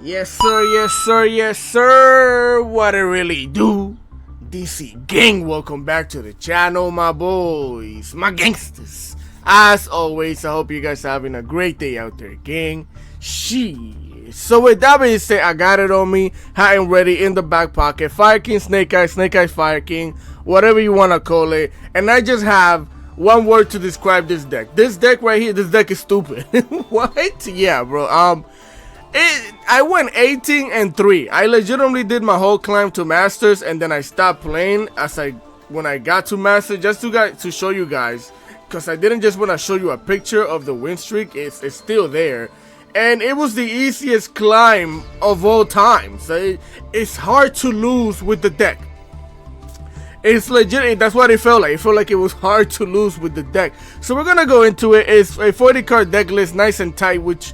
Yes sir, yes sir, yes sir. What it really do? DC gang, welcome back to the channel, my boys, my gangsters. As always, I hope you guys are having a great day out there, gang. So with that being said, I got it on me, hot and ready in the back pocket. Fire King, Snake Eyes, Fire King, whatever you want to call it. And I just have one word to describe this deck. This deck right here, this deck is stupid. What? Yeah, bro. I went 18-3. I legitimately did my whole climb to Masters, and then I stopped playing when I got to Masters, just to show you guys, because I didn't just want to show you a picture of the win streak. It's still there, and it was the easiest climb of all time. So it's hard to lose with the deck. It's legit. That's what it felt like. It felt like it was hard to lose with the deck. So we're gonna go into it. It's a 40 card deck list, nice and tight, which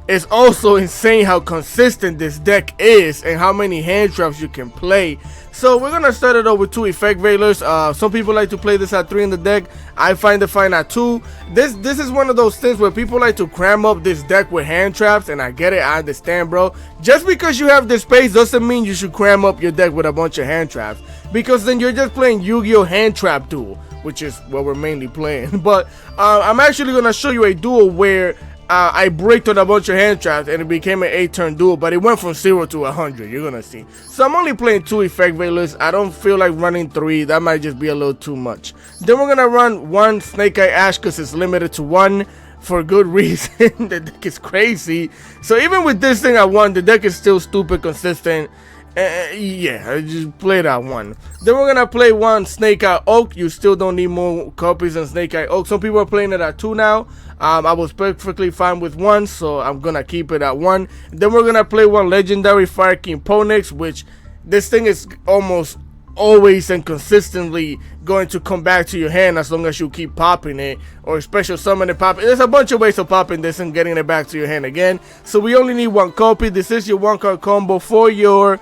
it's also insane how consistent this deck is and how many hand traps you can play. So we're gonna start it off with 2 effect veilers. Some people like to play this at 3 in the deck. I find it fine at 2. This is one of those things where people like to cram up this deck with hand traps, and I get it, I understand, bro. Just because you have the space doesn't mean you should cram up your deck with a bunch of hand traps, because then you're just playing Yu-Gi-Oh! Hand Trap Duel, which is what we're mainly playing. But I'm actually gonna show you a duel where I bricked on a bunch of hand traps and it became an 8-turn duel, but it went from 0 to 100. You're gonna see. So I'm only playing 2 effect veilers. I don't feel like running 3. That might just be a little too much. Then we're gonna run 1 Snake Eye Ash because it's limited to 1 for good reason. The deck is crazy. So even with this thing at 1, the deck is still stupid consistent. Yeah, I just played that 1. Then we're gonna play 1 Snake Eye Oak. You still don't need more copies than Snake Eye Oak. Some people are playing it at 2 now. I was perfectly fine with 1, so I'm gonna keep it at 1. Then we're gonna play 1 Legendary Fire King Ponix, which this thing is almost always and consistently going to come back to your hand as long as you keep popping it, or special summon it, pop it. There's a bunch of ways of popping this and getting it back to your hand again. So we only need 1 copy. This is your 1 card combo for your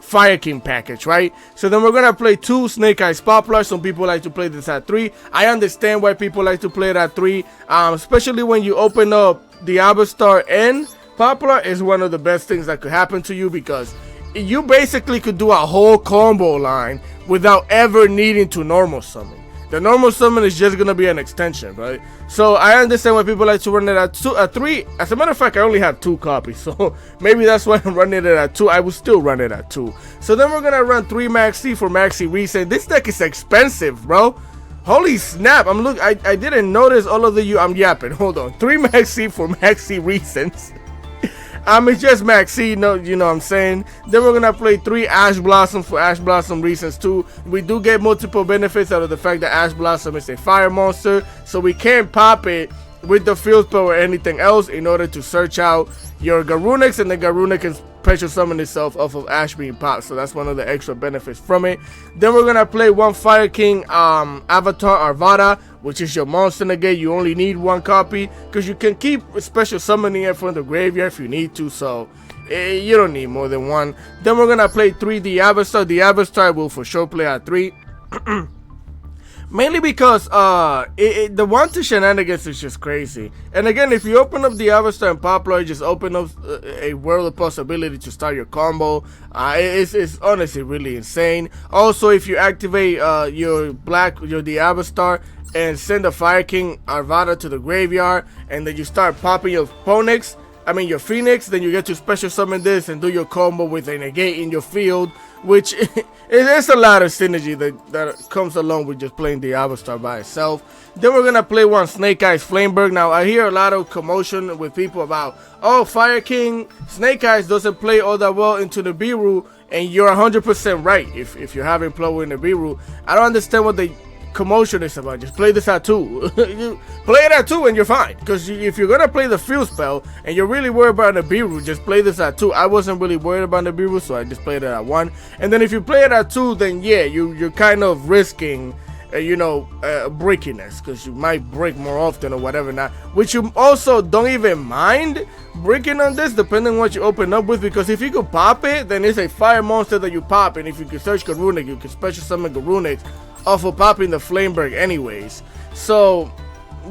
Fire King package, right? So then we're gonna play 2 Snake Eyes Poplar. Some people like to play this at 3. I understand why people like to play it at 3, especially when you open up the Star and Poplar is one of the best things that could happen to you, because you basically could do a whole combo line without ever needing to normal summon. The normal summon is just gonna be an extension, right? So I understand why people like to run it at 3. As a matter of fact, I only have 2 copies, so maybe that's why I'm running it at 2. I will still run it at 2. So then we're gonna run 3 Maxi for Maxi Reset. This deck is expensive, bro. Holy snap! I didn't notice all of the I'm yapping. Hold on. 3 Maxi for Maxi Resets. It's just Maxi, no, you know what I'm saying. Then we're gonna play 3 Ash Blossom for Ash Blossom Reasons too. We do get multiple benefits out of the fact that Ash Blossom is a fire monster, so we can't pop it with the field spell or anything else in order to search out your Garunix, and the Garunix can special summon itself off of Ash being popped. So that's one of the extra benefits from it. Then we're gonna play 1 Fire King Avatar Arvada, which is your monster negate. You only need 1 copy because you can keep special summoning it from the graveyard if you need to, so you don't need more than 1. Then we're gonna play 3 The Avastar. The Avastar will for sure play at 3. Mainly because the 1 to shenanigans is just crazy. And again, if you open up the Avastar and Poplar, just open up a world of possibility to start your combo. It's honestly really insane. Also, if you activate your the Avastar and send a Fire King Arvada to the graveyard, and then you start popping your your Phoenix, then you get to special summon this and do your combo with a negate in your field, which it's a lot of synergy that comes along with just playing the Avastar by itself. Then we're gonna play 1 Snake Eyes Flameberg. Now I hear a lot of commotion with people about, oh, Fire King Snake Eyes doesn't play all that well into the Biru, and you're 100% right. If you're having play in the Biru, I don't understand what the commotion is about. Just play this at 2. You play it at 2 and you're fine, because if you're gonna play the field spell and you're really worried about the Biru, just play this at 2. I wasn't really worried about the Biru, so I just played it at 1. And then if you play it at 2, then yeah, you're kind of risking breakiness, because you might break more often or whatever now, which you also don't even mind breaking on this, depending on what you open up with, because if you could pop it, then it's a fire monster that you pop, and if you can search Garunic, you can special summon Garunic off of popping the Flameberg anyways. So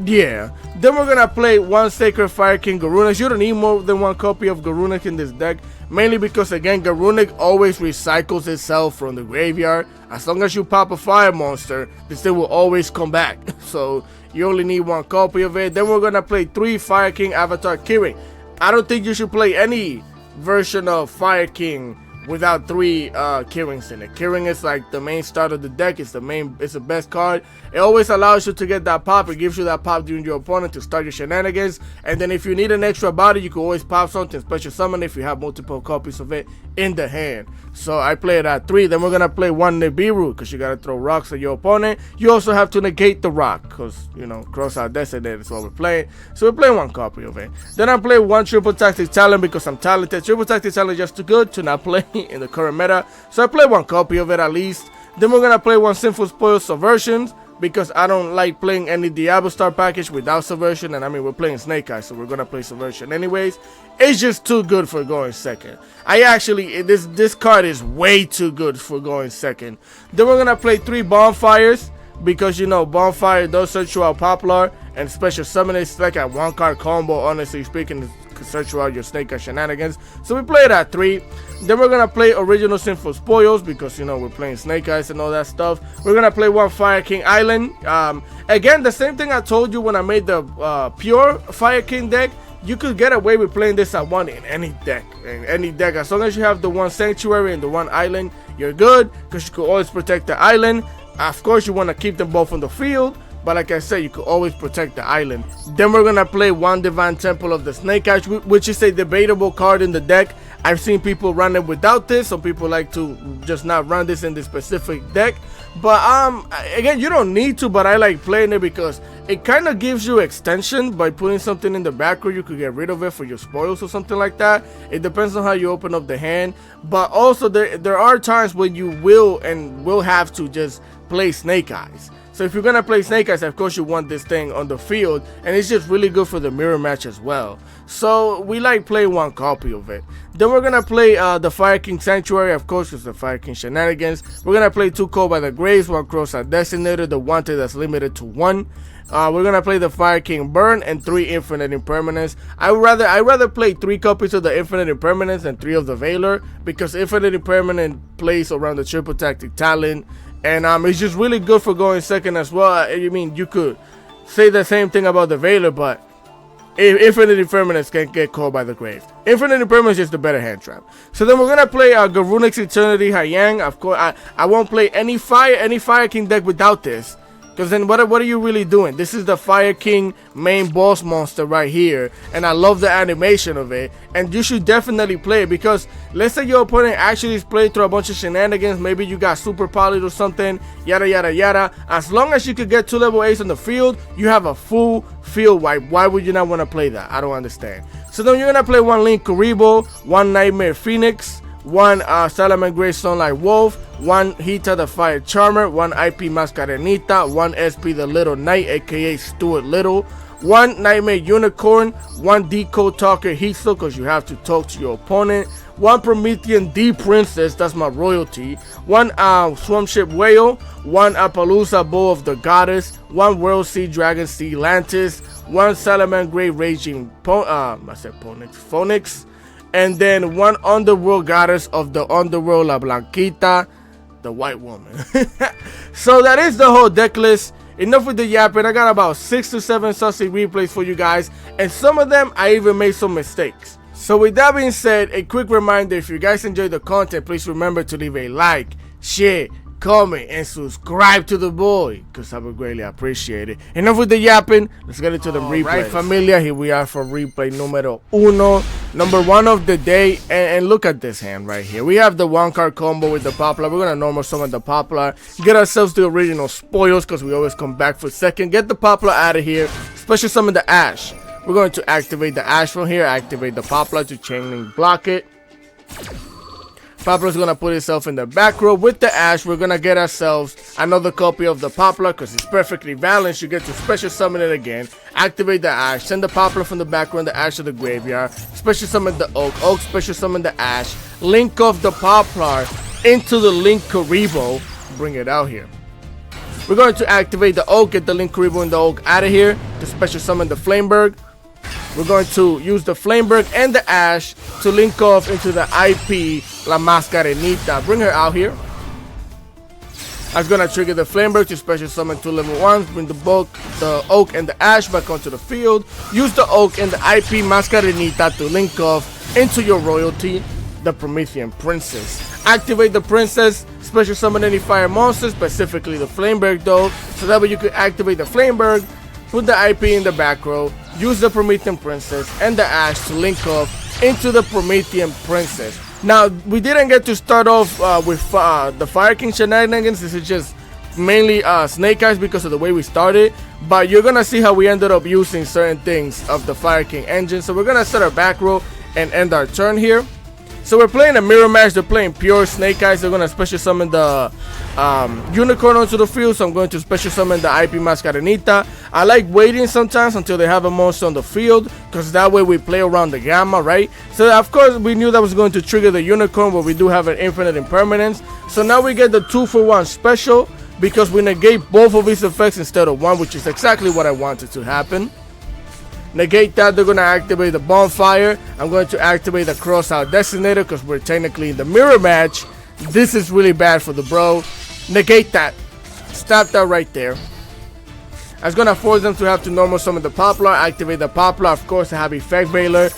Yeah. Then we're gonna play one Sacred Fire King Garunak. You don't need more than one copy of Garunak in this deck, mainly because again Garunak always recycles itself from the graveyard. As long as you pop a fire monster, this thing will always come back. So you only need one copy of it. Then we're gonna play 3 Fire King Avatar Kirin. I don't think you should play any version of Fire King without 3 Kirins in it. Kirin is like the main start of the deck. It's the best card. It always allows you to get that pop. It gives you that pop during your opponent to start your shenanigans. And then if you need an extra body, you can always pop something, special summon if you have multiple copies of it in the hand. So I play it at 3. Then we're gonna play 1 Nibiru because you gotta throw rocks at your opponent. You also have to negate the rock because, you know, cross out designated is what we're playing. So we're playing 1 copy of it. Then I play 1 Triple Tactic Talent because I'm talented. Triple Tactic Talent is just too good to not play in the current meta. So I play 1 copy of it at least. Then we're gonna play 1 Sinful Spoil Subversions because I don't like playing any Diablo Star package without Subversion. And I mean, we're playing Snake Eyes, so we're gonna play Subversion anyways. It's just too good for going second. This card is way too good for going second. Then we're gonna play 3 Bonfires because, you know, Bonfire does search you out Poplar and special summon. It's like a 1 card combo, honestly speaking, to search you out your Snake Eye shenanigans. So we play it at 3. Then we're gonna play Original Sinful Spoils because, you know, we're playing Snake Eyes and all that stuff. We're gonna play 1 Fire King Island. Again, the same thing I told you when I made the pure Fire King deck. You could get away with playing this at 1 in any deck. As long as you have the 1 Sanctuary and the 1 Island, you're good because you can always protect the island. Of course, you want to keep them both on the field, but like I said, you could always protect the island. Then we're gonna play 1 Divine Temple of the Snake Eyes, which is a debatable card in the deck. I've seen people run it without this. Some people like to just not run this in this specific deck. But again, you don't need to, but I like playing it because it kind of gives you extension by putting something in the back where you could get rid of it for your spoils or something like that. It depends on how you open up the hand. But also there are times when you will have to just play Snake Eyes. So if you're gonna play Snake Eyes, of course you want this thing on the field, and it's just really good for the mirror match as well. So we like playing 1 copy of it. Then we're gonna play the Fire King Sanctuary, of course, because the Fire King shenanigans. We're gonna play 2 Call by the Graves, 1 Cross Out Designated, the Wanted that's limited to 1. We're gonna play the Fire King Burn and 3 Infinite Impermanence. I rather play 3 copies of the Infinite Impermanence than 3 of the Veiler, because Infinite Impermanence plays around the Triple Tactic Talent. And it's just really good for going second as well. I mean, you could say the same thing about the Veiler, but Infinite Impermanence can get called by the Grave. Infinite Impermanence is the better hand trap. So then we're gonna play Garunix Eternity Hayang. Of course, I won't play any Fire King deck without this. Because then what are you really doing? This is the Fire King main boss monster right here. And I love the animation of it. And you should definitely play it. Because let's say your opponent actually is playing through a bunch of shenanigans. Maybe you got super poly or something. Yada, yada, yada. As long as you could get 2 level 8s on the field, you have a full field wipe. Why would you not want to play that? I don't understand. So then you're going to play 1 Link Kuribo, 1 Nightmare Phoenix, 1 Salaman Grey Sunlight Wolf, 1 Hita the Fire Charmer, 1 IP Mascarenita, 1 SP the Little Knight aka Stuart Little, 1 Nightmare Unicorn, 1 Decode Talker Heatstone because you have to talk to your opponent, 1 Promethean D Princess, that's my royalty, 1 Swarmship Whale, 1 Appaloosa Bow of the Goddess, 1 World Sea Dragon Sea Lantis, 1 Salaman Grey Raging Phoenix, and then 1 Underworld Goddess of the Underworld, La Blanquita, the White Woman. So that is the whole deck list. Enough with the yapping. I got about 6 to 7 sussy replays for you guys, and some of them I even made some mistakes. So with that being said, a quick reminder, if you guys enjoyed the content, please remember to leave a like, share, comment, and subscribe to the boy, because I would greatly appreciate it. Enough with the yapping, let's get into the replay. Right, familia, here we are for replay numero uno, number 1 of the day. And look at this hand right here. We have the 1 card combo with the Poplar. We're gonna normal summon the Poplar, get ourselves the original spoils because we always come back for second. Get the Poplar out of here, special summon the Ash. We're going to activate the Ash from here, activate the Poplar to chain link block it. Poplar's gonna put itself in the back row with the Ash. We're gonna get ourselves another copy of the Poplar because it's perfectly balanced. You get to special summon it again, activate the Ash, send the Poplar from the back row and the Ash to the graveyard, special summon the Oak, special summon the Ash, link off the Poplar into the Link Kuribo, bring it out here. We're going to activate the Oak, get the Link Kuribo and the Oak out of here to to special summon the Flameberg. We're going to use the Flameberg and the Ash to link off into the IP La Mascarenita. Bring her out here. I'm gonna trigger the Flameberg to special summon 2 level 1s, bring the Oak and the Ash back onto the field. Use the Oak and the IP Mascarenita to link off into your royalty, the Promethean Princess. Activate the Princess, special summon any fire monsters, specifically the Flameberg though, so that way you could activate the Flameberg, put the IP in the back row, use the Promethean Princess and the Ash to link off into the Promethean Princess. Now, we didn't get to start off with the Fire King shenanigans. This is just mainly Snake Eyes because of the way we started. But you're going to see how we ended up using certain things of the Fire King engine. So we're going to set our back row and end our turn here. So we're playing a mirror match. They're playing pure Snake Eyes. They're going to special summon the Unicorn onto the field. So I'm going to special summon the IP Mascarenita. I like waiting sometimes until they have a monster on the field, because that way we play around the Gamma, right? So of course we knew that was going to trigger the Unicorn, but we do have an infinite impermanence. So now we get the 2-for-1 special because we negate both of these effects instead of one, which is exactly what I wanted to happen. Negate that, they're going to activate the Bonfire. I'm going to activate the Crossout Designator because we're technically in the mirror match. This is really bad for the bro. Negate that. Stop that right there. I was going to force them to have to normal summon the Poplar. Activate the Poplar. Of course, I have Effect Veiler.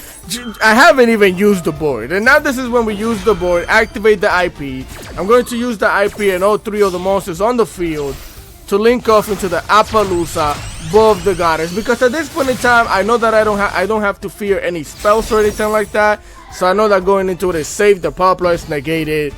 I haven't even used the board. And now this is when we use the board. Activate the IP. I'm going to use the IP and all 3 of the monsters on the field to link off into the Appaloosa, Bow of the Goddess, because at this point in time I know that I don't have to fear any spells or anything like that, so I know that going into it is safe. The Poplar is negated.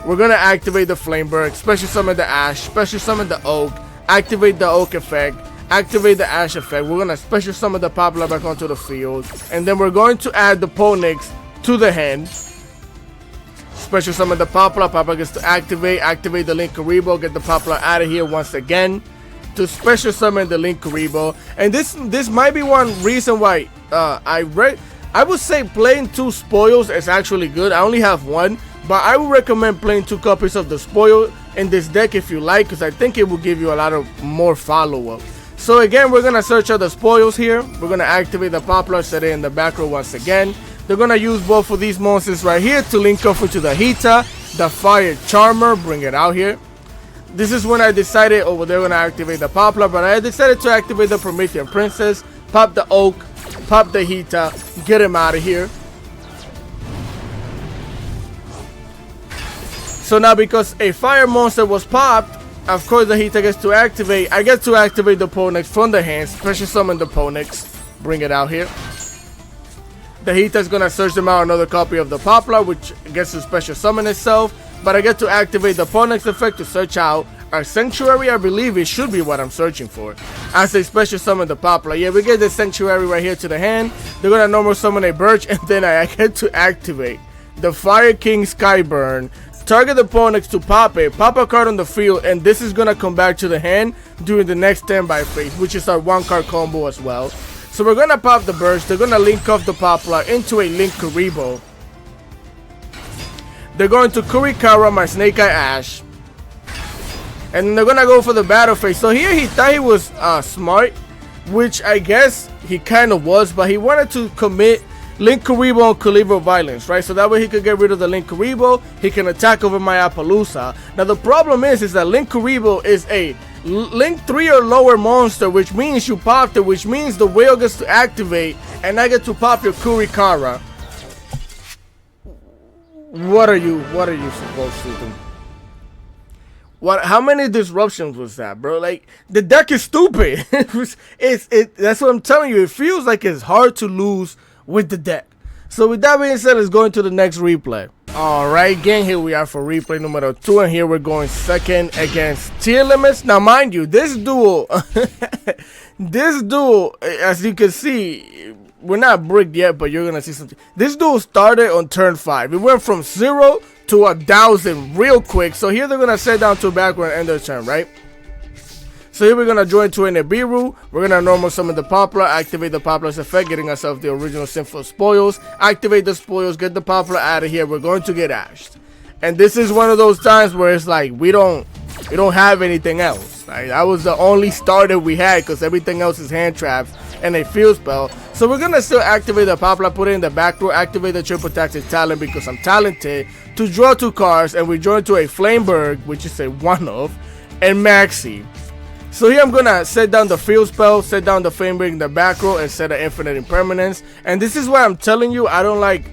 We're gonna activate the Flameberg, special summon the Ash, special summon the Oak, activate the Oak effect, activate the Ash effect. We're gonna special summon the Poplar back onto the field, and then we're going to add the Ponix to the hand. Special summon the Poplar. Poplar gets to activate the Linkuriboh, get the Poplar out of here once again to special summon the Linkuriboh. And this might be one reason why I would say playing 2 spoils is actually good. I only have 1, but I would recommend playing 2 copies of the spoil in this deck if you like, because I think it will give you a lot of more follow-up. So again, we're gonna search out the spoils here. We're gonna activate the Poplar, set it in the back row once again. They're gonna use both of these monsters right here to link off into the Hita, the Fire Charmer, bring it out here. This is when I decided, oh, well, they're gonna activate the Poplar, but I decided to activate the Promethean Princess, pop the Oak, pop the Hita, get him out of here. So now because a fire monster was popped, of course the Hita gets to activate. I get to activate the Ponix from the hand, special summon the Ponix, bring it out here. The Hita is going to search them out another copy of the Poplar, which gets to special summon itself. But I get to activate the Ponix effect to search out our Sanctuary. I believe it should be what I'm searching for. As they special summon the Poplar. Yeah, we get the Sanctuary right here to the hand. They're going to normal summon a Birch. And then I get to activate the Fire King Skyburn. Target the Ponix to pop it. Pop a card on the field. And this is going to come back to the hand during the next standby phase, which is our 1-card combo as well. So we're going to pop the Burst. They're going to link off the Poplar into a Linkuriboh. They're going to Kurikara my Snake Eye Ash. And they're going to go for the battle phase. So here he thought he was smart, which I guess he kind of was. But he wanted to commit Linkuriboh and Caliber Violence, right? So that way he could get rid of the Linkuriboh. He can attack over my Appaloosa. Now the problem is that Linkuriboh is a Link 3 or lower monster, which means you popped it, which means the whale gets to activate, and I get to pop your Kurikara. What are you supposed to do? How many disruptions was that, bro? Like, the deck is stupid. That's what I'm telling you. It feels like it's hard to lose with the deck. So with that being said, let's go into the next replay. Alright gang, here we are for replay number 2, and here we're going second against Tier Limits. Now mind you, this duel, as you can see, we're not bricked yet, but you're gonna see something. This duel started on turn 5. It went from 0 to 1,000 real quick. So here they're gonna set down to background and end their turn, right? So here we're going to join to a Nibiru. We're going to normal summon the Poplar, activate the Poplar's effect, getting ourselves the original Sinful Spoils. Activate the Spoils, get the Poplar out of here. We're going to get ashed. And this is one of those times where it's like, we don't We don't have anything else. Right? That was the only starter we had because everything else is hand traps and a field spell. So we're gonna still activate the Poplar, put it in the back row, activate the triple tactic talent because I'm talented to draw 2 cards, and we draw into a Flameberg, which is a 1-of, and Maxi. So here I'm gonna set down the field spell, set down the Flameberg in the back row, and set an infinite impermanence. And this is why I'm telling you, I don't like,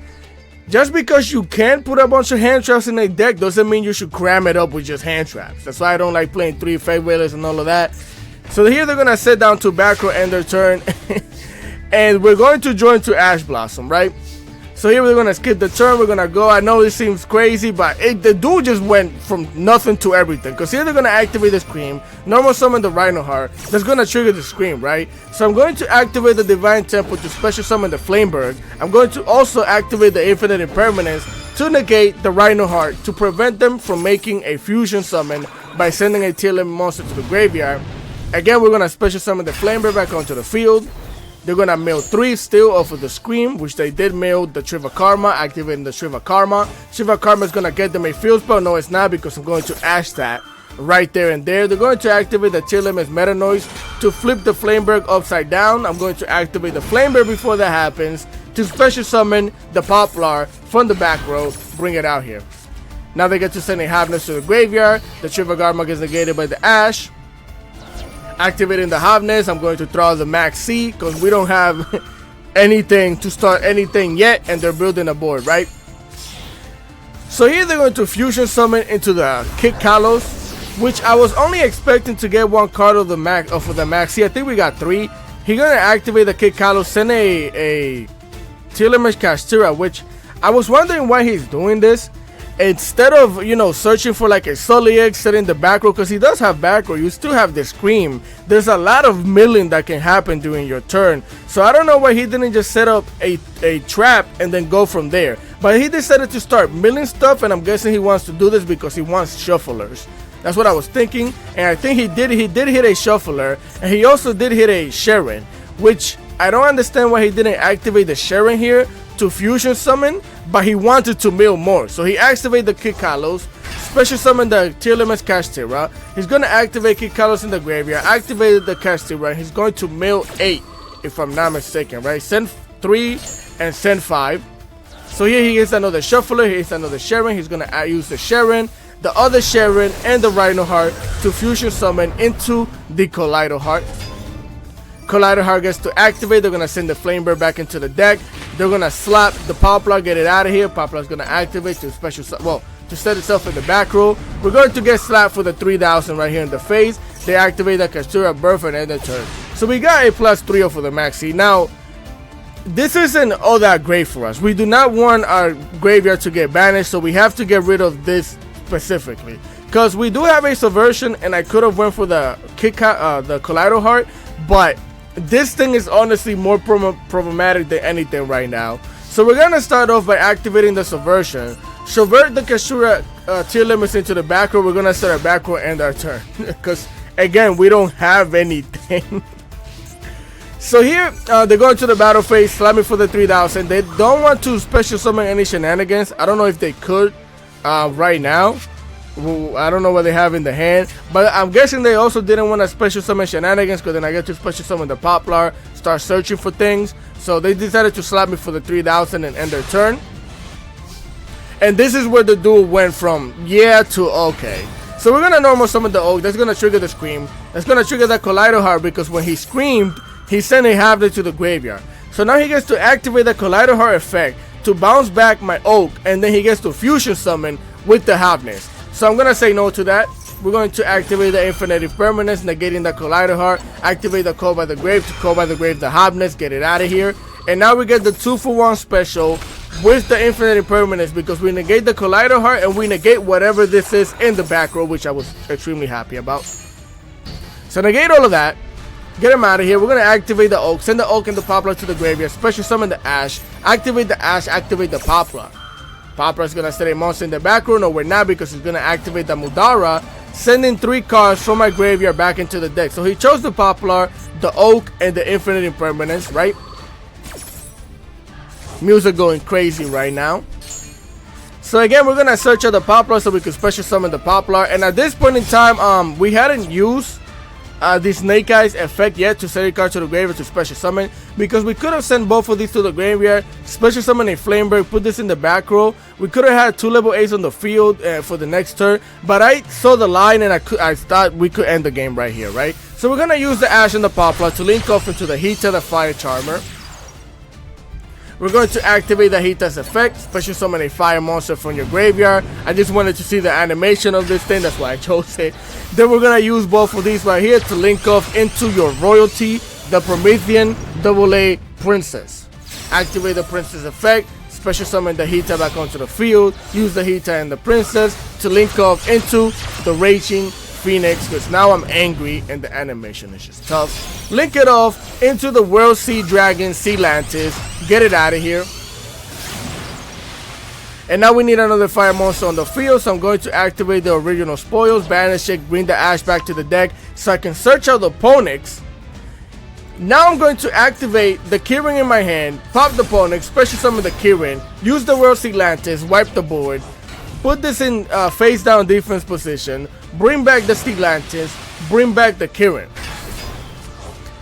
just because you can put a bunch of hand traps in a deck doesn't mean you should cram it up with just hand traps. That's why I don't like playing 3 Fate Wailers and all of that. So here they're gonna set down to back row, end their turn. And we're going to join to Ash Blossom, right? So here we're gonna skip the turn, we're gonna go. I know this seems crazy, but the dude just went from nothing to everything. Because here they're gonna activate the Scream, normal summon the Rhino Heart, that's gonna trigger the Scream, right? So I'm going to activate the Divine Temple to special summon the Flameberg. I'm going to also activate the Infinite Impermanence to negate the Rhino Heart to prevent them from making a fusion summon by sending a tier limit monster to the graveyard. Again, we're gonna special summon the Flameberg back onto the field. They're gonna mill 3 still off of the Scream, which they did mill the Shiva Karma, activating the Shiva Karma. Shiva Karma is gonna get them a field spell. No, it's not, because I'm going to Ash that right there and there. They're going to activate the Tier Limits Meta Noise to flip the Flameberg upside down. I'm going to activate the Flameberg before that happens to special summon the Poplar from the back row, bring it out here. Now they get to send a Havness to the graveyard. The Shiva Karma gets negated by the Ash. Activating the Havness, I'm going to throw the Max C because we don't have anything to start anything yet, and they're building a board, right? So here they're going to fusion summon into the Kid Kalos, which I was only expecting to get 1 card of the Max for the Max C. I think we got 3. He's gonna activate the Kid Kalos, send a Telemach Castira, which I was wondering why he's doing this. Instead of, you know, searching for like a Sully Egg set in the back row, because he does have back row, you still have the Scream. There's a lot of milling that can happen during your turn. So I don't know why he didn't just set up a trap and then go from there. But he decided to start milling stuff, and I'm guessing he wants to do this because he wants shufflers. That's what I was thinking, and I think he did hit a shuffler, and he also did hit a Sharon, which I don't understand why he didn't activate the Sharon here to fusion summon, but he wanted to mill more. So he activated the Kid Kalos, special summon the Tier Limits Castira. He's going to activate Kid Kalos in the graveyard, activated the Castira, he's going to mill 8, if I'm not mistaken, right? Send 3 and send 5. So here he gets another Shuffler, he gets another Sharon, he's going to use the Sharon, the other Sharon, and the Rhino Heart to fusion summon into the Collider Heart. Collider Heart gets to activate. They're going to send the Flameberg back into the deck. They're going to slap the Poplar, get it out of here. Poplar's going to activate to special, well, to set itself in the back row. We're going to get slapped for the 3000 right here in the face. They activate the Castura Birth and end the turn. So we got a +3 for the Maxi. Now, this isn't all that great for us. We do not want our graveyard to get banished, so we have to get rid of this specifically. Because we do have a Subversion, and I could have went for the Collider Heart, but this thing is honestly more problematic than anything right now. So we're going to start off by activating the Subversion. Subvert the Kashura tier limits into the back row. We're going to start our back row and our turn. Because, again, we don't have anything. So here, they're going to the battle phase, slamming for the 3000. They don't want to special summon any shenanigans. I don't know if they could right now. I don't know what they have in the hand, but I'm guessing they also didn't want to special summon shenanigans, because then I get to special summon the Poplar, start searching for things. So they decided to slap me for the 3000 and end their turn. And this is where the duel went from yeah to okay. So we're gonna normal summon the Oak. That's gonna trigger the Scream. That's gonna trigger that Collider Heart, because when he screamed, he sent a Havner to the graveyard. So now he gets to activate the Collider Heart effect to bounce back my Oak, and then he gets to fusion summon with the Havness. So I'm gonna say no to that. We're going to activate the Infinite Impermanence, negating the Collider Heart, activate the Call by the Grave to Call by the Grave the Havness, get it out of here. And now we get the 2-for-1 special with the Infinite Impermanence, because we negate the Collider Heart and we negate whatever this is in the back row, which I was extremely happy about. So negate all of that, get him out of here. We're going to activate the Oak, send the Oak and the Poplar to the graveyard, special summon the Ash, activate the Ash, activate the Poplar. Poplar is going to set a monster in the back row. No, we're not, because he's going to activate the Mudara, sending 3 cards from my graveyard back into the deck. So he chose the Poplar, the Oak, and the Infinite Impermanence, right? Music going crazy right now. So again, we're gonna search out the Poplar so we can special summon the Poplar. And at this point in time, we hadn't used the Snake Eyes effect yet to send a card to the graveyard to special summon, because we could have sent both of these to the graveyard, special summon a Flamebird, put this in the back row. We could have had 2 level 8s on the field for the next turn, but I saw the line and I thought we could end the game right here, right? So we're gonna use the Ash and the Poplar to link off into the Hita, the Fire Charmer. We're going to activate the Hita's effect, special summon a fire monster from your graveyard. I just wanted to see the animation of this thing, that's why I chose it. Then we're going to use both of these right here to link off into your royalty, the Promethean AA Princess. Activate the Princess effect, special summon the Hita back onto the field, use the Hita and the Princess to link off into the Raging Phoenix, because now I'm angry and the animation is just tough. Link it off into the World Sea Dragon Sea Lantis. Get it out of here. And now we need another fire monster on the field, so I'm going to activate the original spoils, banish it, bring the Ash back to the deck so I can search out the Ponix. Now I'm going to activate the Keyring in my hand, pop the Ponix, special summon the Keyring, use the World Sea Lantis, wipe the board, put this in face down defense position, bring back the Stellantis, bring back the Keyring.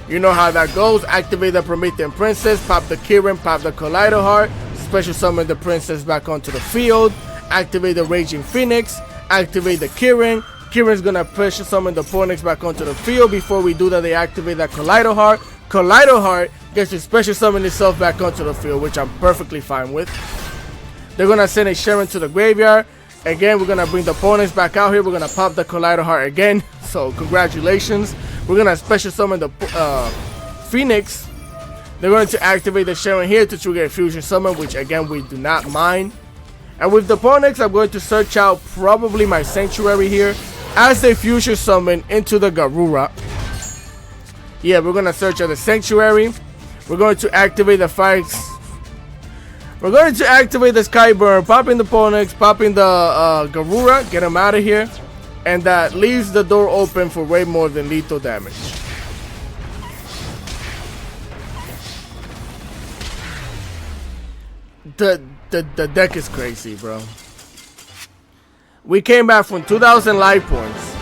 You know how that goes. Activate the Promethean Princess, pop the Keyring, pop the Collider Heart, special summon the Princess back onto the field, activate the Raging Phoenix, activate the Keyring. Kieran's gonna special summon the Ponix back onto the field. Before we do that, they activate that Collider Heart. Collider Heart gets to special summon itself back onto the field, which I'm perfectly fine with. They're gonna send a Sharon to the graveyard. Again, we're gonna bring the Ponix back out here. We're gonna pop the Collider Heart again. So congratulations. We're gonna special summon the Phoenix. They're going to activate the Sharon here to trigger a fusion summon, which again we do not mind. And with the Ponix, I'm going to search out probably my Sanctuary here as a fusion summon into the Garura. Yeah, we're gonna search out the Sanctuary. We're going to activate the fire. We're going to activate the Skyburn, popping the Ponix, popping the Garura, get him out of here. And that leaves the door open for way more than lethal damage. The deck is crazy, bro. We came back from 2,000 life points.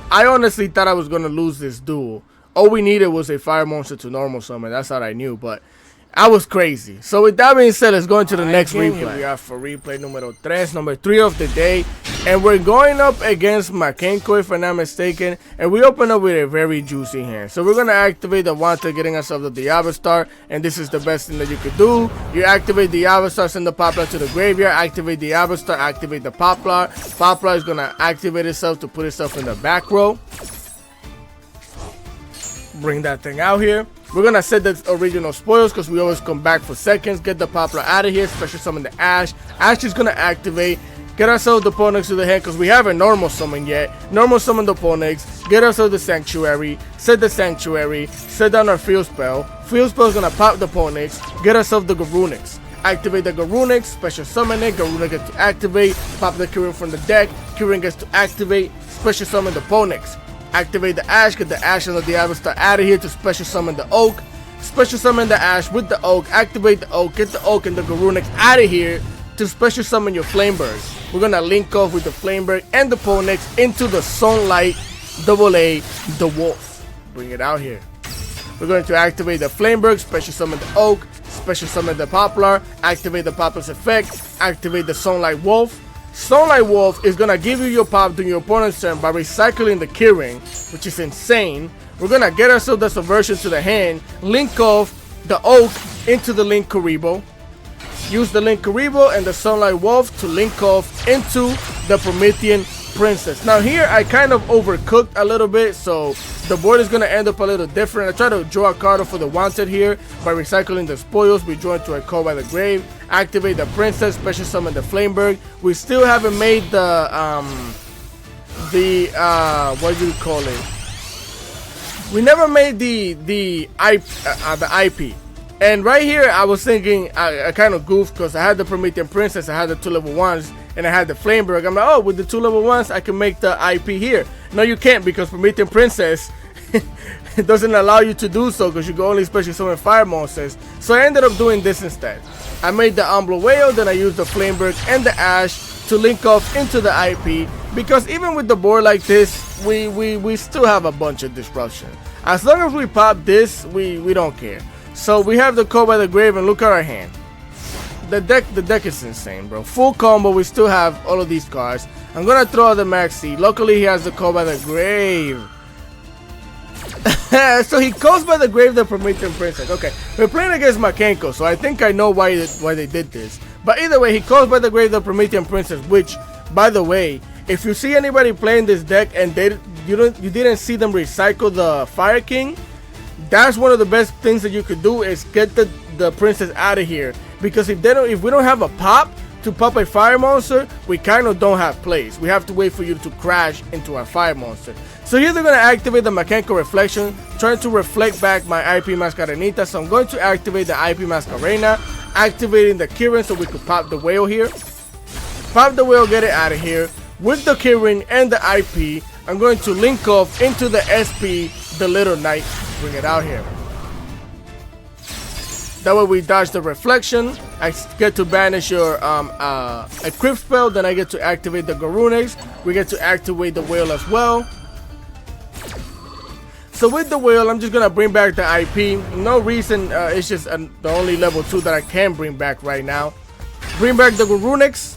I honestly thought I was going to lose this duel. All we needed was a fire monster to normal summon. That's all I knew, but I was crazy. So with that being said, let's go into the next replay. Here we are for replay number 3 of the day. And we're going up against Makenko, if I'm not mistaken. And we open up with a very juicy hand. So we're going to activate the Wanted, getting ourselves the Diablo Star. And this is the best thing that you could do. You activate the Diablo Star, send the Poplar to the graveyard. Activate the Diablo Star, activate the Poplar. Poplar is going to activate itself to put itself in the back row. Bring that thing out here. We're going to set the original spoils because we always come back for seconds. Get the Poplar out of here. Special summon the Ash. Ash is going to activate. Get ourselves the Ponix to the hand because we haven't normal summon yet. Normal summon the Ponix. Get ourselves the Sanctuary. Set the Sanctuary. Set down our Field Spell. Field Spell is going to pop the Ponix. Get ourselves the Garunix. Activate the Garunix. Special summon it. Garunix gets to activate. Pop the Kieran from the deck. Kieran gets to activate. Special summon the Ponix. Activate the Ash, get the Ash and the Diablo Star out of here to special summon the Oak. Special summon the Ash with the Oak, activate the Oak, get the Oak and the Garunix out of here to special summon your Flamebirds. We're gonna link off with the Flamebird and the Ponix into the Sunlight AA, the Wolf. Bring it out here. We're going to activate the Flamebird, special summon the Oak, special summon the Poplar, activate the Poplar's effect, activate the Sunlight Wolf. Sunlight Wolf is gonna give you your pop during your opponent's turn by recycling the Keyring, which is insane. We're gonna get ourselves the Subversion to the hand, link off the Oak into the Link Karibo. Use the Link Karibo and the Sunlight Wolf to link off into the Promethean Princess. Now here I kind of overcooked a little bit, so the board is gonna end up a little different. I try to draw a card for the Wanted here by recycling the spoils. We draw into a Call by the Grave. Activate the Princess, special summon the Flamebird. We still haven't made the what do you call it? We never made the IP. And right here I was thinking I kind of goofed because I had the Promethean Princess, I had the 2 level 1s, and I had the Flamebird. I'm like, oh, with the 2 level 1s I can make the IP here. No, you can't, because Promethean Princess doesn't allow you to do so because you can only special summon fire monsters. So I ended up doing this instead. I made the Umbral Whale, then I used the Flameberg and the Ash to link off into the IP, because even with the board like this, we still have a bunch of disruption. As long as we pop this, we don't care. So we have the Call by the Grave, and look at our hand. The deck is insane, bro. Full combo, we still have all of these cards. I'm gonna throw out the Maxi. Luckily, he has the Call by the Grave. So he calls by the Grave the Promethean Princess. Okay, we're playing against Makenko, so I think I know why they did this. But either way, he calls by the Grave the Promethean Princess, which, by the way, if you see anybody playing this deck and you didn't see them recycle the Fire King, that's one of the best things that you could do, is get the princess out of here. Because if we don't have a pop to pop a fire monster, we kind of don't have plays. We have to wait for you to crash into our fire monster. So here they're going to activate the Makenko Reflection, trying to reflect back my IP Mascarenita. So I'm going to activate the IP Mascarena, activating the Kirin so we could pop the whale here. Pop the whale, get it out of here. With the Kirin and the IP, I'm going to link off into the SP, the Little Knight, bring it out here. That way we dodge the reflection. I get to banish your equip spell. Then I get to activate the Garunix. We get to activate the whale as well. So with the whale, I'm just gonna bring back the IP. No reason, it's just the only level 2 that I can bring back right now. Bring back the Garunix.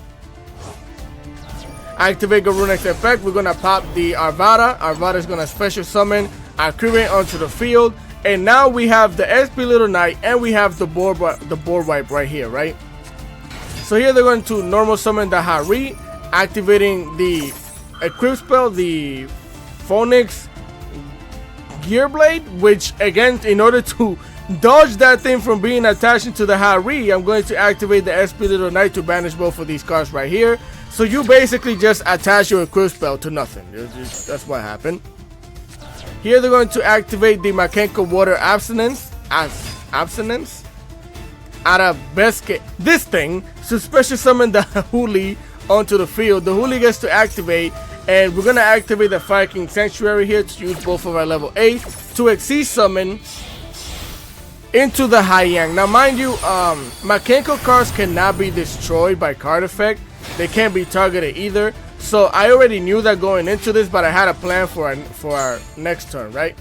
Activate Garunix effect. We're gonna pop the Arvada. Arvada is gonna special summon our Kirin onto the field. And now we have the SP Little Knight, and we have the board wipe right here, right? So here they're going to normal summon the Hari, activating the equip spell, the Phoenix Gearblade, which again, in order to dodge that thing from being attached to the Hari, I'm going to activate the SP Little Knight to banish both of these cards right here. So you basically just attach your equip spell to nothing. That's what happened. Here they're going to activate the Makenko Water Abstinence out of Besket. This thing to special summon the Huli onto the field. The Huli gets to activate, and we're going to activate the Fire King Sanctuary here to use both of our level 8 to Exceed Summon into the Haiyang. Now mind you, Makenko cards cannot be destroyed by card effect. They can't be targeted either. So I already knew that going into this, but I had a plan for our next turn, right?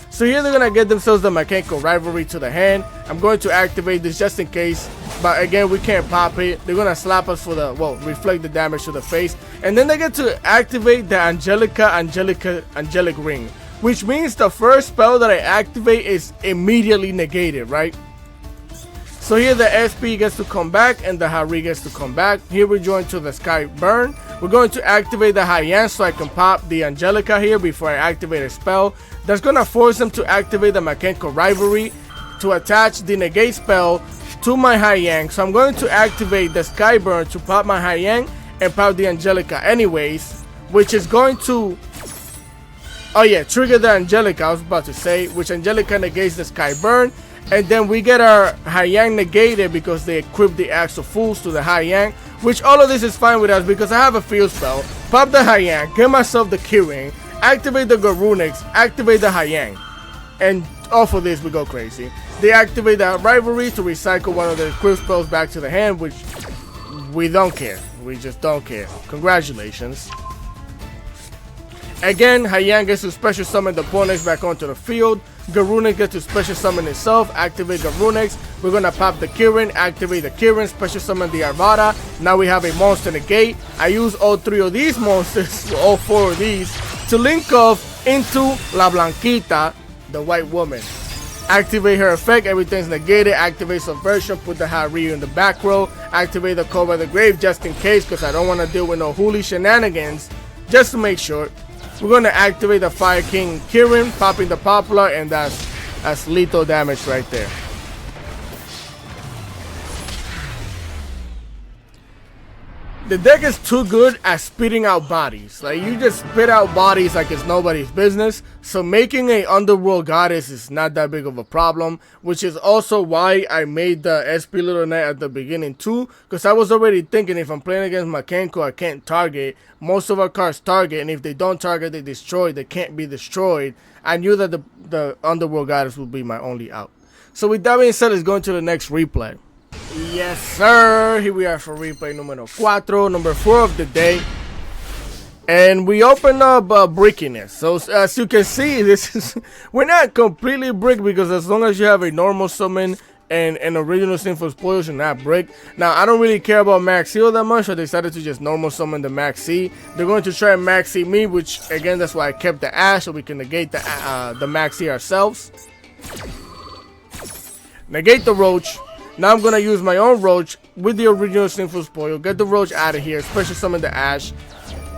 So here they're gonna get themselves the Makenko Rivalry to the hand. I'm going to activate this just in case, but again, we can't pop it. They're gonna slap us for the, well, reflect the damage to the face, and then they get to activate the Angelic Ring, which means the first spell that I activate is immediately negated, right? So here the SP gets to come back and the Hari gets to come back. Here we join to the Sky Burn. We're going to activate the Haiyan so I can pop the Angelica here before I activate a spell. That's going to force them to activate the Makenko Rivalry to attach the negate spell to my Haiyan. So I'm going to activate the Sky Burn to pop my Haiyan and pop the Angelica anyways, which is going to, oh yeah, trigger the Angelica, I was about to say, which Angelica negates the Sky Burn. And then we get our Haiyang negated because they equip the Axe of Fools to the Haiyang, which all of this is fine with us because I have a field spell. Pop the Haiyang, get myself the Kirin, activate the Garunix, activate the Haiyang, and off of this we go crazy. They activate the Rivalry to recycle one of the equip spells back to the hand, which we don't care. We just don't care. Congratulations. Again, Haiyang gets to special summon the Ponex back onto the field. Garunix gets to special summon itself, activate Garunix. We're gonna pop the Kirin, activate the Kirin, special summon the Arvada. Now we have a monster negate. I use all 3 of these monsters, all 4 of these, to link off into La Blanquita, the white woman. Activate her effect, everything's negated. Activate Subversion, put the Hari in the back row. Activate the Call by the Grave just in case, because I don't want to deal with no Huli shenanigans, just to make sure. We're going to activate the Fire King Kirin, popping the Poplar, and that's lethal damage right there. The deck is too good at spitting out bodies. Like, you just spit out bodies like it's nobody's business. So making a Underworld Goddess is not that big of a problem, which is also why I made the SP Little Knight at the beginning too, because I was already thinking if I'm playing against Makenko, I can't target. Most of our cards target, and if they don't target, they destroy. They can't be destroyed. I knew that the Underworld Goddess would be my only out. So with that being said, let's go into the next replay. Yes, sir. Here we are for replay numero 4, number 4 of the day. And we open up brickiness. So as you can see, this is we're not completely brick because as long as you have a normal summon and an original Sinful Spoils, you're not brick. Now I don't really care about Max Heal that much, so I decided to just normal summon the Max C. They're going to try and Max C me, which again that's why I kept the Ash so we can negate the Max C ourselves. Negate the Roach. Now I'm gonna use my own Roach with the original Sinful Spoil. Get the Roach out of here. Special summon the Ash.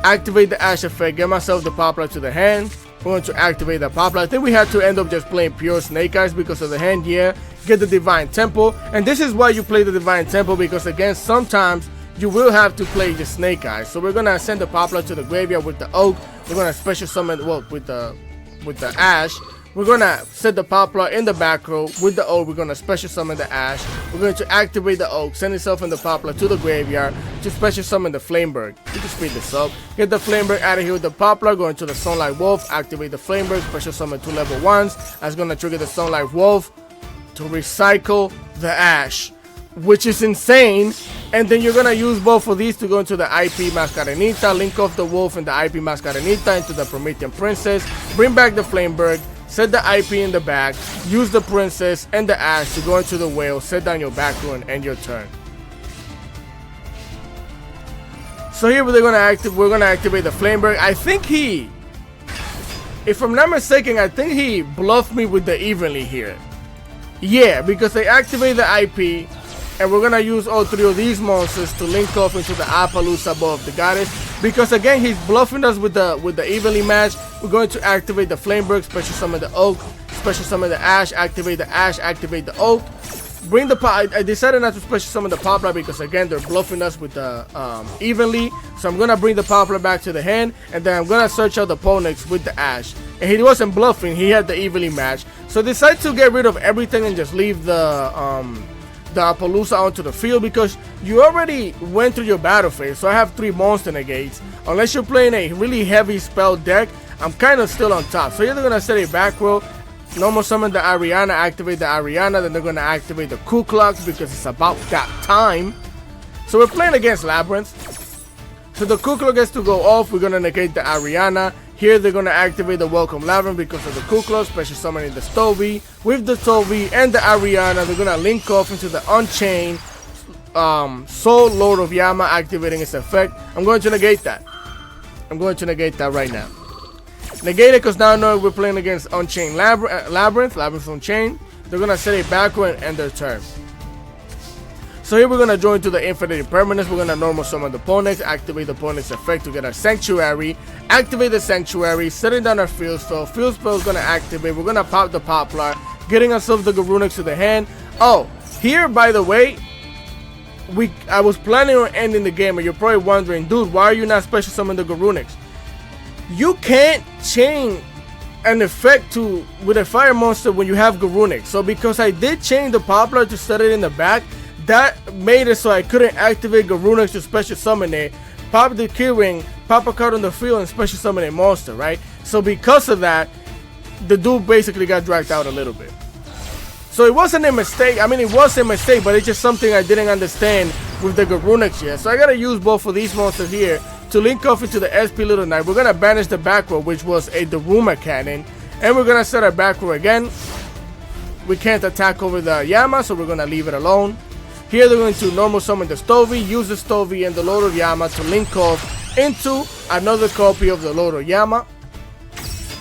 Activate the Ash effect. Get myself the Poplar to the hand. I'm going to activate the Poplar. I think we had to end up just playing pure Snake Eyes because of the hand. Yeah. Get the Divine Temple. And this is why you play the Divine Temple, because again sometimes you will have to play the Snake Eyes. So we're gonna send the Poplar to the graveyard with the Oak. We're gonna special summon with the Ash. We're gonna set the Poplar in the back row with the Oak. We're gonna special summon the Ash. We're going to activate the Oak, send itself in the Poplar to the graveyard to special summon the Flameberg. You can speed this up. Get the Flameberg out of here with the Poplar, going to the Sunlight Wolf, activate the Flameberg, special summon 2 level 1s. That's gonna trigger the Sunlight Wolf to recycle the Ash, which is insane. And then you're gonna use both of these to go into the IP Mascarenita, link off the Wolf and the IP Mascarenita into the Promethean Princess, bring back the Flameberg, set the IP in the back, use the Princess and the Ash to go into the Whale, set down your back row and end your turn. So here we're gonna activate the Flameberg. I think if I'm not mistaken, I think he bluffed me with the Evenly here. Yeah, because they activate the IP, and we're gonna use all 3 of these monsters to link off into the Appaloosa above the Goddess. Because again, he's bluffing us with the Evenly match. We're going to activate the Flameberg, special summon the Oak, special summon the Ash, activate the Ash, activate the Oak. Bring the I decided not to special summon the Poplar because again they're bluffing us with the Evenly. So I'm gonna bring the Poplar back to the hand, and then I'm gonna search out the Ponex with the Ash. And he wasn't bluffing; he had the Evenly match. So I decided to get rid of everything and just leave the Appaloosa onto the field because you already went through your battle phase. So I have 3 monster negates. Unless you're playing a really heavy spell deck, I'm kind of still on top. So you're gonna set a back row, normal summon the Ariana, activate the Ariana, then they're gonna activate the Ku Klux because it's about that time. So we're playing against Labyrinth. So the Ku Klux gets to go off. We're gonna negate the Ariana. Here they're gonna activate the Welcome Labyrinth because of the Ku Klux, special summoning the Stovey. With the Stovey and the Ariana, they're gonna link off into the Unchained Soul Lord of Yama, activating its effect. I'm going to negate that. I'm going to negate that right now. Negate it because now I know we're playing against Unchained Labyrinth Unchained. They're gonna set a back row and end their turn. So here we're gonna join to the Infinite Permanence. We're gonna normal summon the Ponex, activate the Ponex effect to get our Sanctuary, activate the Sanctuary, setting down our field spell. Field spell is gonna activate. We're gonna pop the Poplar, getting ourselves the Garunix to the hand. Oh, here by the way, I was planning on ending the game, and you're probably wondering, dude, why are you not special summon the Garunix? You can't chain an effect with a fire monster when you have Garunix. So because I did chain the Poplar to set it in the back, that made it so I couldn't activate Garunix to special summon it, pop the Keyring, pop a card on the field, and special summon a monster, right? So because of that, the dude basically got dragged out a little bit. So it wasn't a mistake. I mean, it was a mistake, but it's just something I didn't understand with the Garunix yet. So I gotta use both of these monsters here to link off into the SP Little Knight. We're gonna banish the back row, which was a Daruma cannon, and we're gonna set our back row again. We can't attack over the Yama, so we're gonna leave it alone. Here they're going to normal summon the Stovey, use the Stovey and the Lord of Yama to link off into another copy of the Lord of Yama,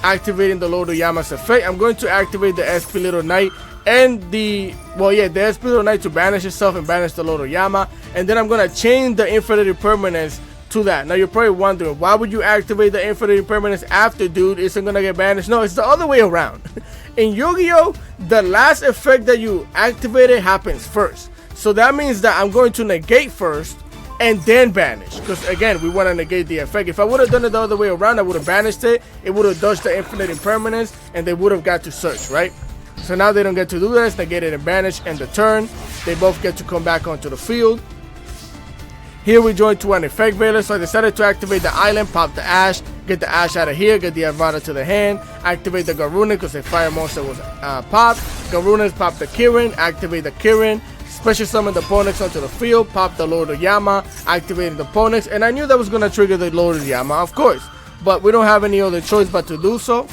activating the Lord of Yama's effect. I'm going to activate the SP Little Knight and the SP Little Knight to banish itself and banish the Lord of Yama, and then I'm gonna change the Infinity Permanence to that. Now you're probably wondering, why would you activate the Infinity Permanence after dude isn't gonna get banished? No, it's the other way around. In Yu-Gi-Oh, the last effect that you activated happens first. So that means that I'm going to negate first and then banish. Because again, we want to negate the effect. If I would have done it the other way around, I would have banished it. It would have dodged the Infinite Impermanence and they would have got to search, right? So now they don't get to do this. Negate it and banish, and the turn. They both get to come back onto the field. Here we join to an effect veiler, so I decided to activate the island, pop the Ash, get the Ash out of here, get the Avada to the hand, activate the Garuna because the fire monster was popped. Garunas pop the Kirin, activate the Kirin, special summon the Ponex onto the field, pop the Lord of Yama, activating the Ponex, and I knew that was going to trigger the Lord of Yama, of course, but we don't have any other choice but to do so.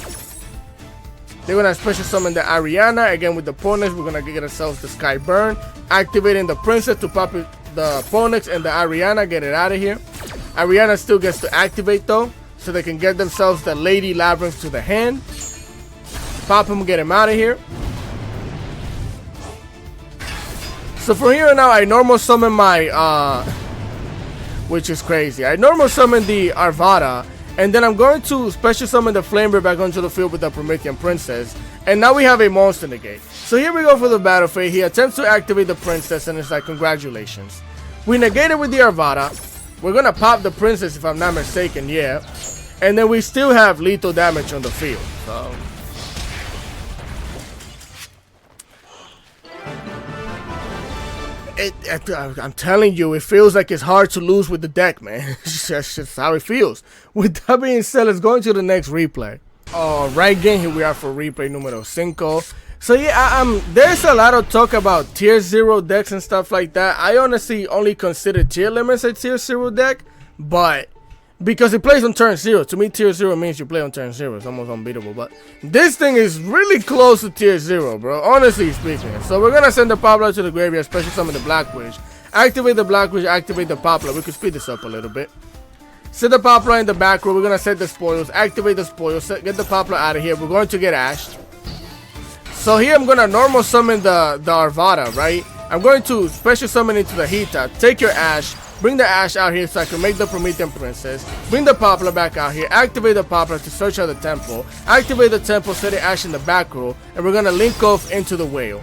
They're going to special summon the Ariana, again with the Ponex, we're going to get ourselves the Sky Burn, activating the Princess to pop it, the Ponex and the Ariana, get it out of here. Ariana still gets to activate though, so they can get themselves the Lady Labyrinth to the hand. Pop him, get him out of here. So from here on out, I normal summon my, which is crazy. I normal summon the Arvada, and then I'm going to special summon the Flamer back onto the field with the Promethean Princess. And now we have a monster negate. So here we go for the battle phase. He attempts to activate the Princess, and it's like, congratulations. We negate it with the Arvada. We're gonna pop the Princess if I'm not mistaken, yeah. And then we still have lethal damage on the field. So I'm telling you, it feels like it's hard to lose with the deck, man. That's just how it feels. With that being said, let's go into the next replay. Alright, gang, here we are for replay numero 5. So yeah, there's a lot of talk about tier 0 decks and stuff like that. I honestly only consider tier limits a tier 0 deck, but because it plays on turn 0. To me, tier 0 means you play on turn 0. It's almost unbeatable, but this thing is really close to tier 0, bro, honestly speaking. So we're gonna send the Poplar to the graveyard, especially some of the Black Witch. Activate the Black Witch, activate the Poplar. We could speed this up a little bit. Set the Poplar in the back row. We're gonna set the spoils, activate the spoils, get the Poplar out of here. We're going to get ashed. So here I'm gonna normal summon the Arvada, right? I'm going to special summon into the Hita, take your Ash, bring the Ash out here so I can make the Promethean Princess, bring the Poplar back out here, activate the Poplar to search out the temple, activate the temple, set the Ash in the back row, and we're gonna link off into the whale.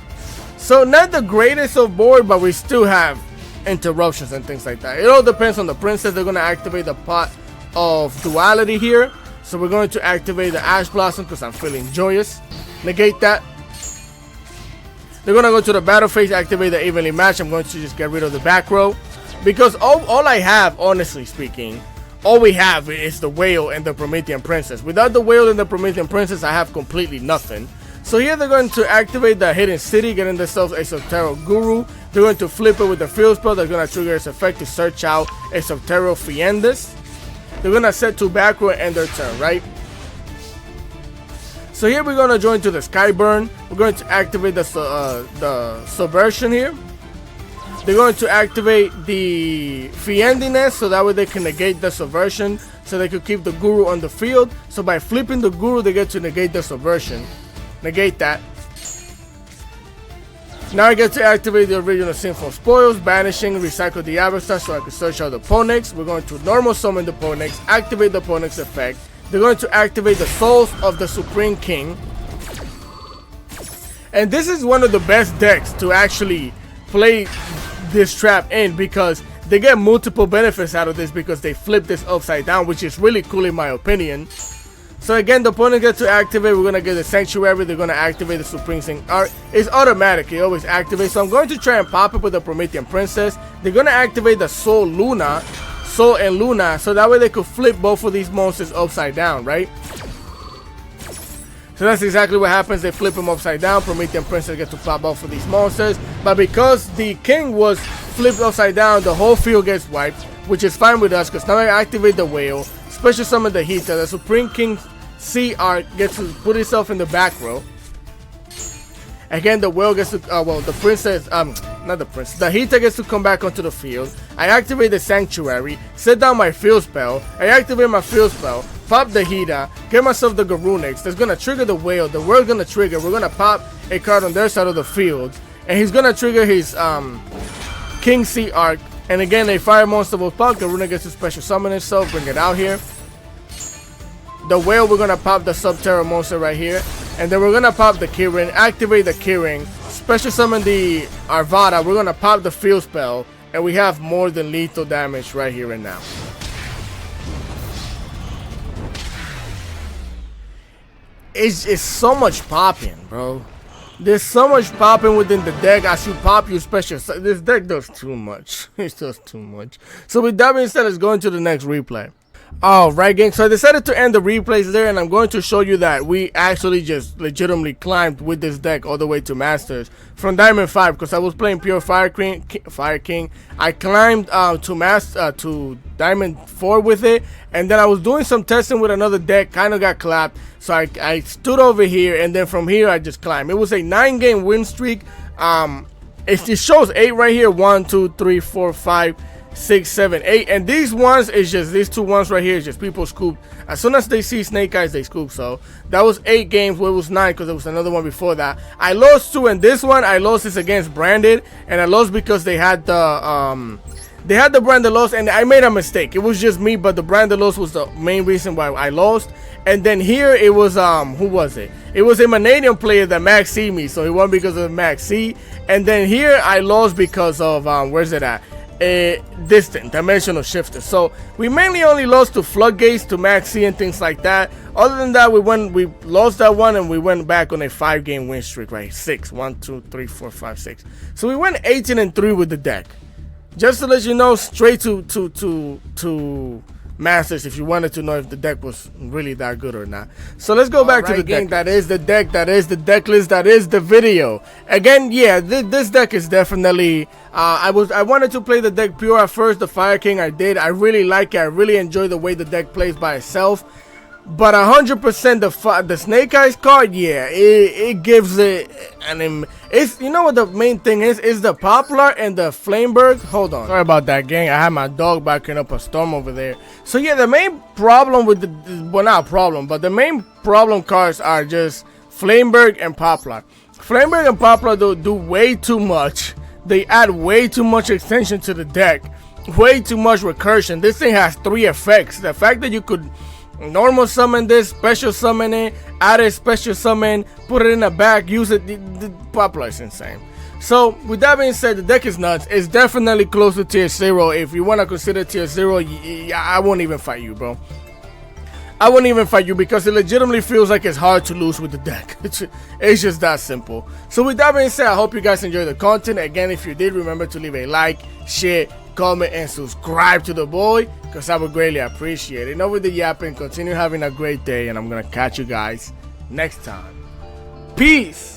So not the greatest of board, but we still have interruptions and things like that. It all depends on the Princess. They're gonna activate the pot of duality here, so we're going to activate the Ash Blossom because I'm feeling joyous. Negate that. They're gonna go to the battle phase, activate the evenly match. I'm going to just get rid of the back row because all I have, honestly speaking, all we have is the whale and the Promethean Princess. Without the whale and the Promethean Princess, I have completely nothing. So here they're going to activate the Hidden City, getting themselves a Subterror Guru. They're going to flip it with the field spell. They're going to trigger its effect to search out a Subterror Fiendes. They're going to set to back row and end their turn, right? So here we're going to join to the Skyburn. We're going to activate the Subversion here. They're going to activate the Fiendiness, so that way they can negate the Subversion, so they could keep the Guru on the field. So by flipping the Guru, they get to negate the Subversion. Negate that. Now I get to activate the original Sinful Spoils, banishing, recycle the Avatar so I can search out the Ponex. We're going to normal summon the Ponex, activate the Ponex effect. They're going to activate the Souls of the Supreme King. And this is one of the best decks to actually play this trap in, because they get multiple benefits out of this because they flip this upside down, which is really cool in my opinion. So again, the opponent gets to activate. We're going to get the Sanctuary. They're going to activate the Supreme King. It's automatic. It always activates. So I'm going to try and pop it with the Promethean Princess. They're going to activate the Soul and Luna, so that way they could flip both of these monsters upside down, right? So that's exactly what happens. They flip them upside down. Promethean Princess gets to pop both of these monsters. But because the King was flipped upside down, the whole field gets wiped, which is fine with us because now I activate the Whale, special summon the Hita. The Supreme King Sea Art gets to put itself in the back row. Again, the Whale gets to, the Princess, the Hita gets to come back onto the field. I activate the Sanctuary, set down my field spell. I activate my field spell, pop the Hita, get myself the Garunix. That's gonna trigger the Whale. The Whale's gonna trigger. We're gonna pop a card on their side of the field, and he's gonna trigger his King Sea Arc. And again, a fire monster will pop. Garunix gets to special summon itself, bring it out here. The Whale, we're gonna pop the Subterror monster right here. And then we're gonna pop the Kirin, activate the Kirin, special summon the Arvada. We're gonna pop the field spell, and we have more than lethal damage right here and now. It's so much popping, bro. There's so much popping within the deck. As you pop your special, this deck does too much. It does too much. So with that being said, let's go into the next replay. Oh, right, gang. So I decided to end the replays there, and I'm going to show you that we actually just legitimately climbed with this deck all the way to Masters from Diamond 5, because I was playing pure Fire King. I climbed to Diamond 4 with it, and then I was doing some testing with another deck, kind of got clapped. So I stood over here, and then from here I just climbed. It was a 9-game win streak. It shows 8 right here. 1, 2, 3, 4, 5, 6, 7, 8, and these ones is just these 2 ones right here is just people scoop. As soon as they see Snake Eyes, they scoop. So that was 8 games. Well, it was 9 because there was another one before that. I lost 2, and this one I lost is against Branded, and I lost because they had the branded loss, and I made a mistake. It was just me, but the branded loss was the main reason why I lost. And then here it was who was it? It was a Manadian player that Max C me, so he won because of Max C. And then here I lost because of where's it at? A distant dimensional shifter. So we mainly only lost to Floodgates, to Maxi, and things like that. Other than that, we lost that one, and we went back on a 5-game win streak, right? 6, 1, 2, 3, 4, 5, 6. So we went 18-3 with the deck. Just to let you know, straight to Masters if you wanted to know if the deck was really that good or not. So let's go back to the deck. That is the deck, that is the deck list, that is the video. Again, yeah, this deck is definitely I wanted to play the deck pure at first. The Fire King I did. I really like it. I really enjoy the way the deck plays by itself. But 100% the Snake Eyes card, yeah, it gives it it's, you know what the main thing is the Poplar and the Flameberg. Hold on, sorry about that, gang. I had my dog backing up a storm over there. So yeah, the main problem with well, not problem, but the main problem cards are just Flameberg and Poplar. Flameberg and Poplar do way too much. They add way too much extension to the deck, way too much recursion. This thing has 3 effects. The fact that you could normal summon this, special summon it, add a special summon, put it in the back, use it. The Poplar is insane. So with that being said, the deck is nuts. It's definitely close to tier 0. If you want to consider tier 0, I won't even fight you, bro. I won't even fight you because it legitimately feels like it's hard to lose with the deck. It's just that simple. So with that being said, I hope you guys enjoyed the content. Again, if you did, remember to leave a like, share, comment, and subscribe to the boy, because I would greatly appreciate it. And over the yapping, continue having a great day, and I'm gonna catch you guys next time. Peace.